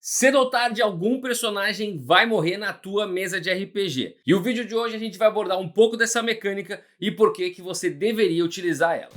Cedo ou tarde, algum personagem vai morrer na tua mesa de RPG. E o vídeo de hoje a gente vai abordar um pouco dessa mecânica e por que você deveria utilizar ela.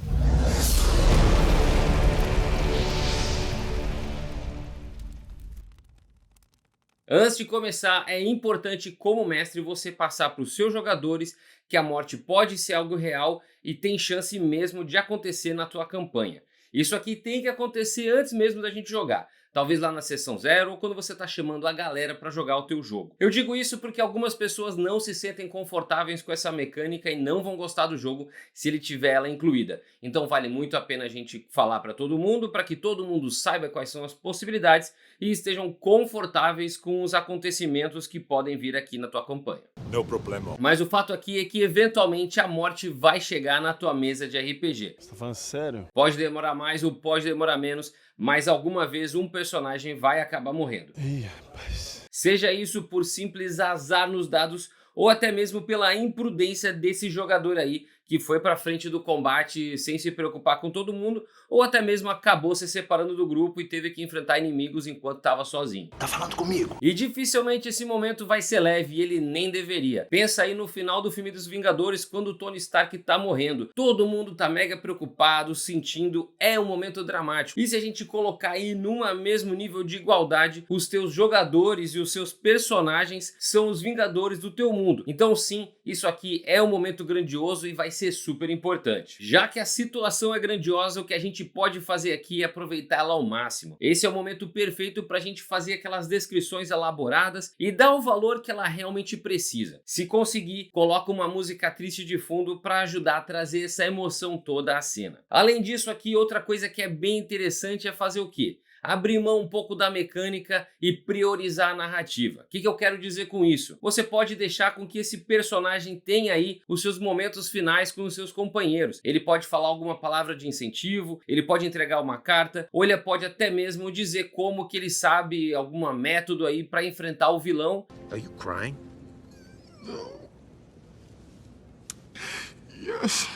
Antes de começar, é importante como mestre você passar para os seus jogadores que a morte pode ser algo real e tem chance mesmo de acontecer na tua campanha. Isso aqui tem que acontecer antes mesmo da gente jogar. Talvez lá na sessão 0 ou quando você está chamando a galera para jogar o teu jogo. Eu digo isso porque algumas pessoas não se sentem confortáveis com essa mecânica e não vão gostar do jogo se ele tiver ela incluída. Então vale muito a pena a gente falar para todo mundo, para que todo mundo saiba quais são as possibilidades e estejam confortáveis com os acontecimentos que podem vir aqui na tua campanha. No problema. Mas o fato aqui é que eventualmente a morte vai chegar na tua mesa de RPG. Você tá falando sério? Pode demorar mais ou pode demorar menos, mas alguma vez um personagem vai acabar morrendo. Ih, rapaz. Seja isso por simples azar nos dados ou até mesmo pela imprudência desse jogador aí que foi pra frente do combate sem se preocupar com todo mundo, ou até mesmo acabou se separando do grupo e teve que enfrentar inimigos enquanto estava sozinho. Tá falando comigo? E dificilmente esse momento vai ser leve e ele nem deveria. Pensa aí no final do filme dos Vingadores, quando o Tony Stark tá morrendo. Todo mundo tá mega preocupado, sentindo, é um momento dramático. E se a gente colocar aí num mesmo nível de igualdade, os teus jogadores e os seus personagens são os Vingadores do teu mundo. Então sim, isso aqui é um momento grandioso e vai ser super importante. Já que a situação é grandiosa, o que a gente pode fazer aqui é aproveitá-la ao máximo. Esse é o momento perfeito para a gente fazer aquelas descrições elaboradas e dar o valor que ela realmente precisa. Se conseguir, coloca uma música triste de fundo para ajudar a trazer essa emoção toda à cena. Além disso aqui, outra coisa que é bem interessante é fazer o quê? Abrir mão um pouco da mecânica e priorizar a narrativa. O que eu quero dizer com isso? Você pode deixar com que esse personagem tenha aí os seus momentos finais com os seus companheiros. Ele pode falar alguma palavra de incentivo, ele pode entregar uma carta, ou ele pode até mesmo dizer como que ele sabe algum método aí para enfrentar o vilão. Are you crying?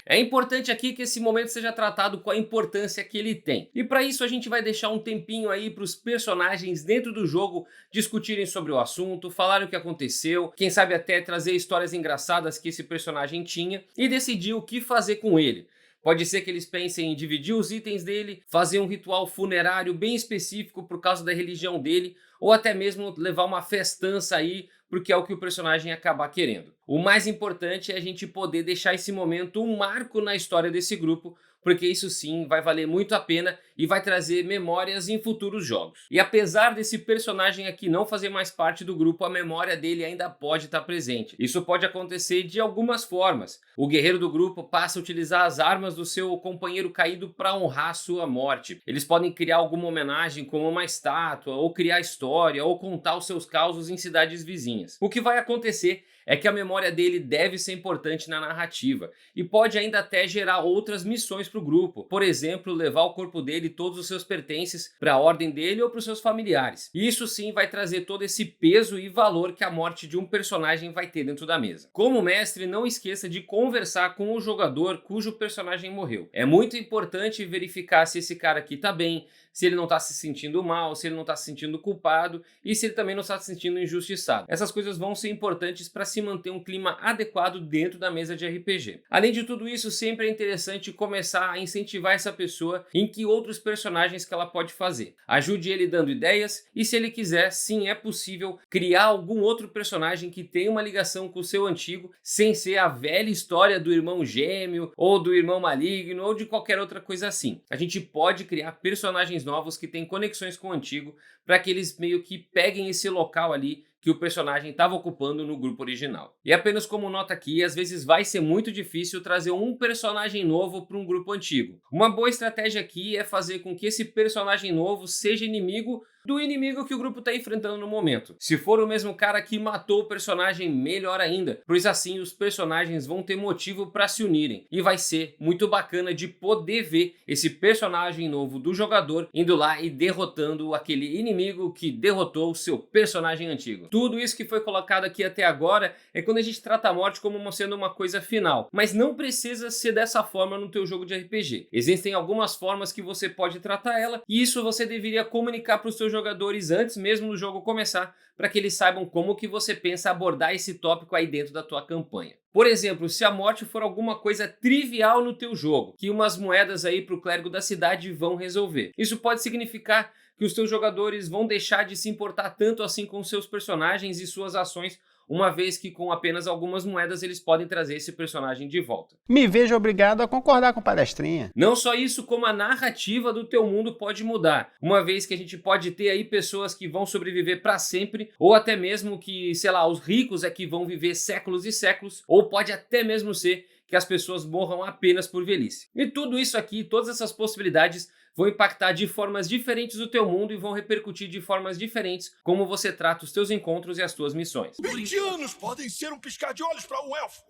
É importante aqui que esse momento seja tratado com a importância que ele tem. E para isso a gente vai deixar um tempinho aí para os personagens dentro do jogo discutirem sobre o assunto, falarem o que aconteceu, quem sabe até trazer histórias engraçadas que esse personagem tinha e decidir o que fazer com ele. Pode ser que eles pensem em dividir os itens dele, fazer um ritual funerário bem específico por causa da religião dele, ou até mesmo levar uma festança aí, porque é o que o personagem acabar querendo. O mais importante é a gente poder deixar esse momento um marco na história desse grupo, porque isso sim vai valer muito a pena e vai trazer memórias em futuros jogos. E apesar desse personagem aqui não fazer mais parte do grupo, a memória dele ainda pode estar presente. Isso pode acontecer de algumas formas. O guerreiro do grupo passa a utilizar as armas do seu companheiro caído para honrar a sua morte. Eles podem criar alguma homenagem como uma estátua, ou criar história, ou contar os seus causos em cidades vizinhas. O que vai acontecer é que a memória dele deve ser importante na narrativa e pode ainda até gerar outras missões para o grupo. Por exemplo, levar o corpo dele e todos os seus pertences para a ordem dele ou para os seus familiares. E isso sim vai trazer todo esse peso e valor que a morte de um personagem vai ter dentro da mesa. Como mestre, não esqueça de conversar com o jogador cujo personagem morreu. É muito importante verificar se esse cara aqui tá bem, se ele não está se sentindo mal, se ele não está se sentindo culpado e se ele também não está se sentindo injustiçado. Essas coisas vão ser importantes para se manter um clima adequado dentro da mesa de RPG. Além de tudo isso, sempre é interessante começar a incentivar essa pessoa em que outros personagens que ela pode fazer. Ajude ele dando ideias e se ele quiser, sim, é possível criar algum outro personagem que tenha uma ligação com o seu antigo, sem ser a velha história do irmão gêmeo ou do irmão maligno ou de qualquer outra coisa assim. A gente pode criar personagens novos que têm conexões com o antigo para que eles meio que peguem esse local ali que o personagem estava ocupando no grupo original. E apenas como nota aqui, às vezes vai ser muito difícil trazer um personagem novo para um grupo antigo. Uma boa estratégia aqui é fazer com que esse personagem novo seja inimigo do inimigo que o grupo está enfrentando no momento. Se for o mesmo cara que matou o personagem, melhor ainda, pois assim os personagens vão ter motivo para se unirem e vai ser muito bacana de poder ver esse personagem novo do jogador indo lá e derrotando aquele inimigo que derrotou o seu personagem antigo. Tudo isso que foi colocado aqui até agora é quando a gente trata a morte como sendo uma coisa final, mas não precisa ser dessa forma no teu jogo de RPG. Existem algumas formas que você pode tratar ela e isso você deveria comunicar para os seus teus jogadores antes mesmo do jogo começar, para que eles saibam como que você pensa abordar esse tópico aí dentro da tua campanha. Por exemplo, se a morte for alguma coisa trivial no teu jogo, que umas moedas aí para o clérigo da cidade vão resolver. Isso pode significar que os teus jogadores vão deixar de se importar tanto assim com seus personagens e suas ações, uma vez que com apenas algumas moedas eles podem trazer esse personagem de volta. Me vejo obrigado a concordar com palestrinha. Não só isso, como a narrativa do teu mundo pode mudar, uma vez que a gente pode ter aí pessoas que vão sobreviver para sempre, ou até mesmo que, sei lá, os ricos é que vão viver séculos e séculos, ou pode até mesmo ser que as pessoas morram apenas por velhice. E tudo isso aqui, todas essas possibilidades vão impactar de formas diferentes o teu mundo e vão repercutir de formas diferentes como você trata os teus encontros e as tuas missões. 20 anos podem ser um piscar de olhos para um elfo.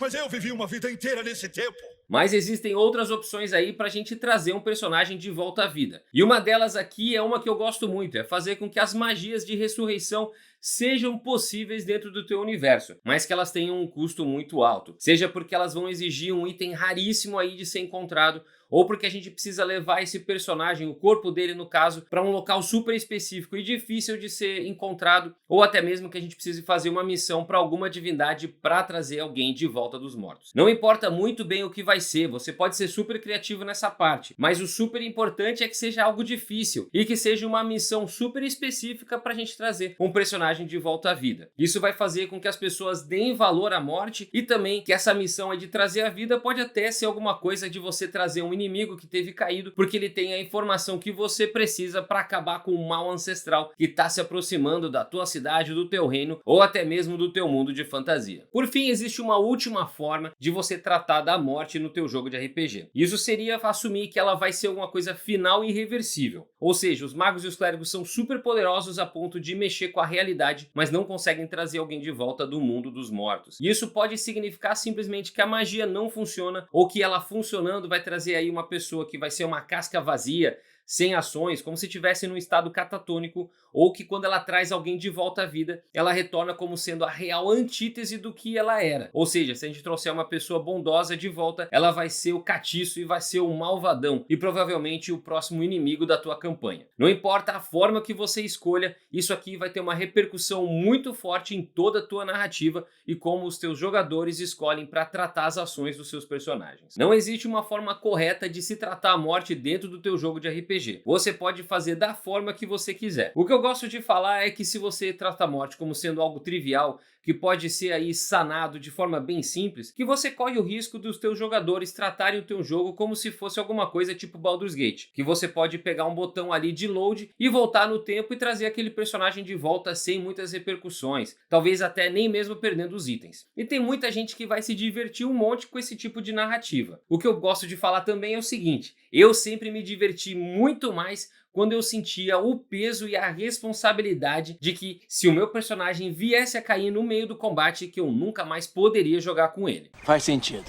Mas eu vivi uma vida inteira nesse tempo. Mas existem outras opções aí pra gente trazer um personagem de volta à vida. E uma delas aqui é uma que eu gosto muito, é fazer com que as magias de ressurreição sejam possíveis dentro do teu universo, mas que elas tenham um custo muito alto. Seja porque elas vão exigir um item raríssimo aí de ser encontrado, ou porque a gente precisa levar esse personagem, o corpo dele no caso, para um local super específico e difícil de ser encontrado, ou até mesmo que a gente precise fazer uma missão para alguma divindade para trazer alguém de volta dos mortos. Não importa muito bem o que vai ser, você pode ser super criativo nessa parte, mas o super importante é que seja algo difícil e que seja uma missão super específica para a gente trazer um personagem de volta à vida. Isso vai fazer com que as pessoas deem valor à morte e também que essa missão aí de trazer a vida pode até ser alguma coisa de você trazer um inimigo que teve caído porque ele tem a informação que você precisa para acabar com o mal ancestral que está se aproximando da tua cidade, do teu reino ou até mesmo do teu mundo de fantasia. Por fim, existe uma última forma de você tratar da morte no teu jogo de RPG. Isso seria assumir que ela vai ser alguma coisa final e irreversível. Ou seja, os magos e os clérigos são super poderosos a ponto de mexer com a realidade, mas não conseguem trazer alguém de volta do mundo dos mortos. E isso pode significar simplesmente que a magia não funciona ou que ela funcionando vai trazer aí uma pessoa que vai ser uma casca vazia, sem ações, como se estivesse num estado catatônico, ou que quando ela traz alguém de volta à vida, ela retorna como sendo a real antítese do que ela era. Ou seja, se a gente trouxer uma pessoa bondosa de volta, ela vai ser o catiço e vai ser o malvadão, e provavelmente o próximo inimigo da tua campanha. Não importa a forma que você escolha, isso aqui vai ter uma repercussão muito forte em toda a tua narrativa e como os teus jogadores escolhem para tratar as ações dos seus personagens. Não existe uma forma correta de se tratar a morte dentro do teu jogo de RPG. Você pode fazer da forma que você quiser. O que eu gosto de falar é que se você trata a morte como sendo algo trivial, que pode ser aí sanado de forma bem simples, que você corre o risco dos teus jogadores tratarem o teu jogo como se fosse alguma coisa tipo Baldur's Gate, que você pode pegar um botão ali de load e voltar no tempo e trazer aquele personagem de volta sem muitas repercussões, talvez até nem mesmo perdendo os itens. E tem muita gente que vai se divertir um monte com esse tipo de narrativa. O que eu gosto de falar também é o seguinte, eu sempre me diverti muito mais quando eu sentia o peso e a responsabilidade de que se o meu personagem viesse a cair no meio do combate, que eu nunca mais poderia jogar com ele. Faz sentido.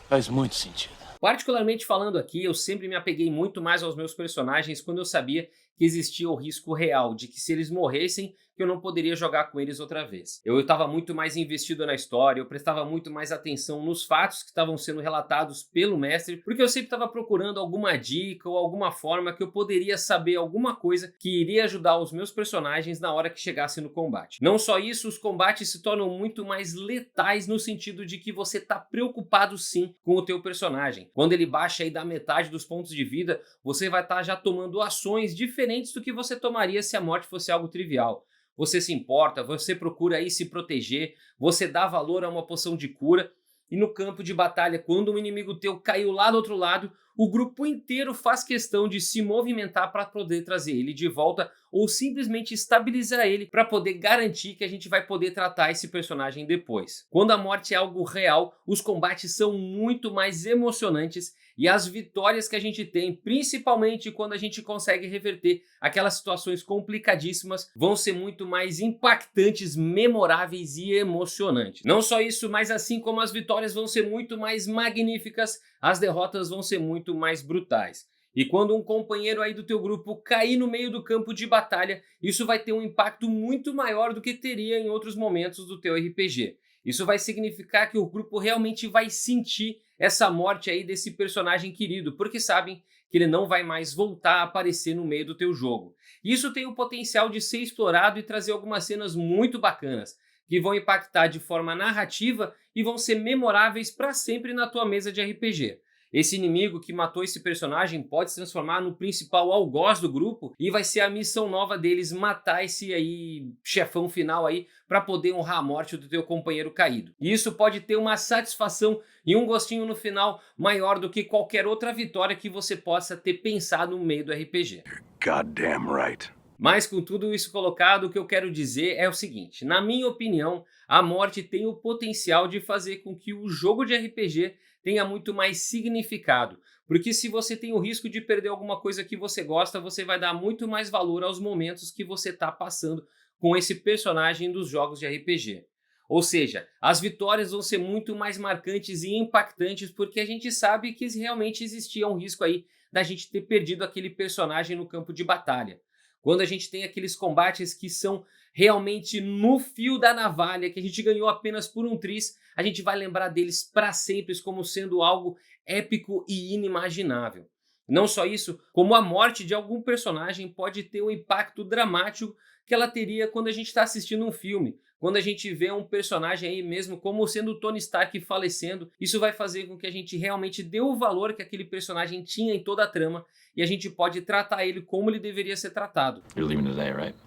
Faz muito sentido. Particularmente falando aqui, eu sempre me apeguei muito mais aos meus personagens quando eu sabia que existia o risco real de que se eles morressem, que eu não poderia jogar com eles outra vez. Eu estava muito mais investido na história, eu prestava muito mais atenção nos fatos que estavam sendo relatados pelo mestre, porque eu sempre estava procurando alguma dica ou alguma forma que eu poderia saber alguma coisa que iria ajudar os meus personagens na hora que chegasse no combate. Não só isso, os combates se tornam muito mais letais no sentido de que você está preocupado sim com o teu personagem. Quando ele baixa aí da metade dos pontos de vida, você vai estar já tomando ações diferentes do que você tomaria se a morte fosse algo trivial. Você se importa, você procura aí se proteger, você dá valor a uma poção de cura e no campo de batalha, quando um inimigo teu caiu lá do outro lado, o grupo inteiro faz questão de se movimentar para poder trazer ele de volta ou simplesmente estabilizar ele para poder garantir que a gente vai poder tratar esse personagem depois. Quando a morte é algo real, os combates são muito mais emocionantes e as vitórias que a gente tem, principalmente quando a gente consegue reverter aquelas situações complicadíssimas, vão ser muito mais impactantes, memoráveis e emocionantes. Não só isso, mas assim como as vitórias vão ser muito mais magníficas, as derrotas vão ser muito mais brutais. E quando um companheiro aí do teu grupo cair no meio do campo de batalha, isso vai ter um impacto muito maior do que teria em outros momentos do teu RPG. Isso vai significar que o grupo realmente vai sentir essa morte aí desse personagem querido, porque sabem que ele não vai mais voltar a aparecer no meio do teu jogo. Isso tem o potencial de ser explorado e trazer algumas cenas muito bacanas, que vão impactar de forma narrativa e vão ser memoráveis para sempre na tua mesa de RPG. Esse inimigo que matou esse personagem pode se transformar no principal algoz do grupo e vai ser a missão nova deles matar esse aí chefão final aí para poder honrar a morte do teu companheiro caído. E isso pode ter uma satisfação e um gostinho no final maior do que qualquer outra vitória que você possa ter pensado no meio do RPG. Goddamn right. Mas com tudo isso colocado, o que eu quero dizer é o seguinte: na minha opinião, a morte tem o potencial de fazer com que o jogo de RPG tenha muito mais significado, porque se você tem o risco de perder alguma coisa que você gosta, você vai dar muito mais valor aos momentos que você está passando com esse personagem dos jogos de RPG. Ou seja, as vitórias vão ser muito mais marcantes e impactantes porque a gente sabe que realmente existia um risco aí da gente ter perdido aquele personagem no campo de batalha. Quando a gente tem aqueles combates que são realmente no fio da navalha, que a gente ganhou apenas por um tris, a gente vai lembrar deles para sempre como sendo algo épico e inimaginável. Não só isso, como a morte de algum personagem pode ter um impacto dramático que ela teria quando a gente está assistindo um filme. Quando a gente vê um personagem aí mesmo como sendo o Tony Stark falecendo, isso vai fazer com que a gente realmente dê o valor que aquele personagem tinha em toda a trama e a gente pode tratar ele como ele deveria ser tratado. You're leaving today, right?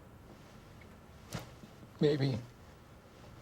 Maybe.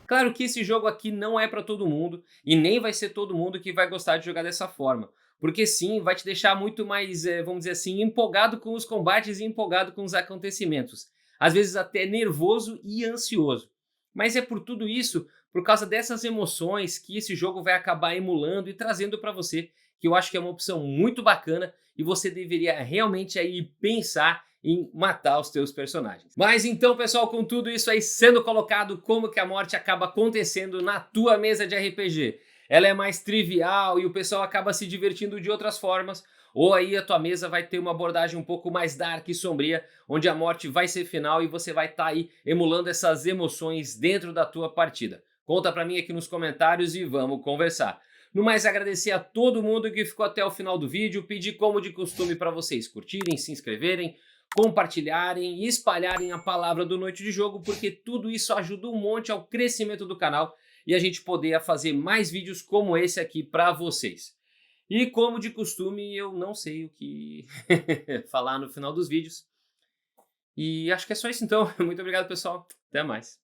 Claro que esse jogo aqui não é para todo mundo e nem vai ser todo mundo que vai gostar de jogar dessa forma. Porque sim, vai te deixar muito mais, vamos dizer assim, empolgado com os combates e empolgado com os acontecimentos. Às vezes até nervoso e ansioso. Mas é por tudo isso, por causa dessas emoções que esse jogo vai acabar emulando e trazendo para você, que eu acho que é uma opção muito bacana e você deveria realmente aí pensar em matar os teus personagens. Mas então, pessoal, com tudo isso aí sendo colocado, como que a morte acaba acontecendo na tua mesa de RPG? Ela é mais trivial e o pessoal acaba se divertindo de outras formas, ou aí a tua mesa vai ter uma abordagem um pouco mais dark e sombria, onde a morte vai ser final e você vai estar aí emulando essas emoções dentro da tua partida. Conta pra mim aqui nos comentários e vamos conversar. No mais, agradecer a todo mundo que ficou até o final do vídeo, pedir como de costume para vocês curtirem, se inscreverem, compartilharem e espalharem a palavra do Noite de Jogo, porque tudo isso ajuda um monte ao crescimento do canal e a gente poder fazer mais vídeos como esse aqui para vocês. E como de costume, eu não sei o que falar no final dos vídeos. E acho que é só isso então. Muito obrigado, pessoal. Até mais.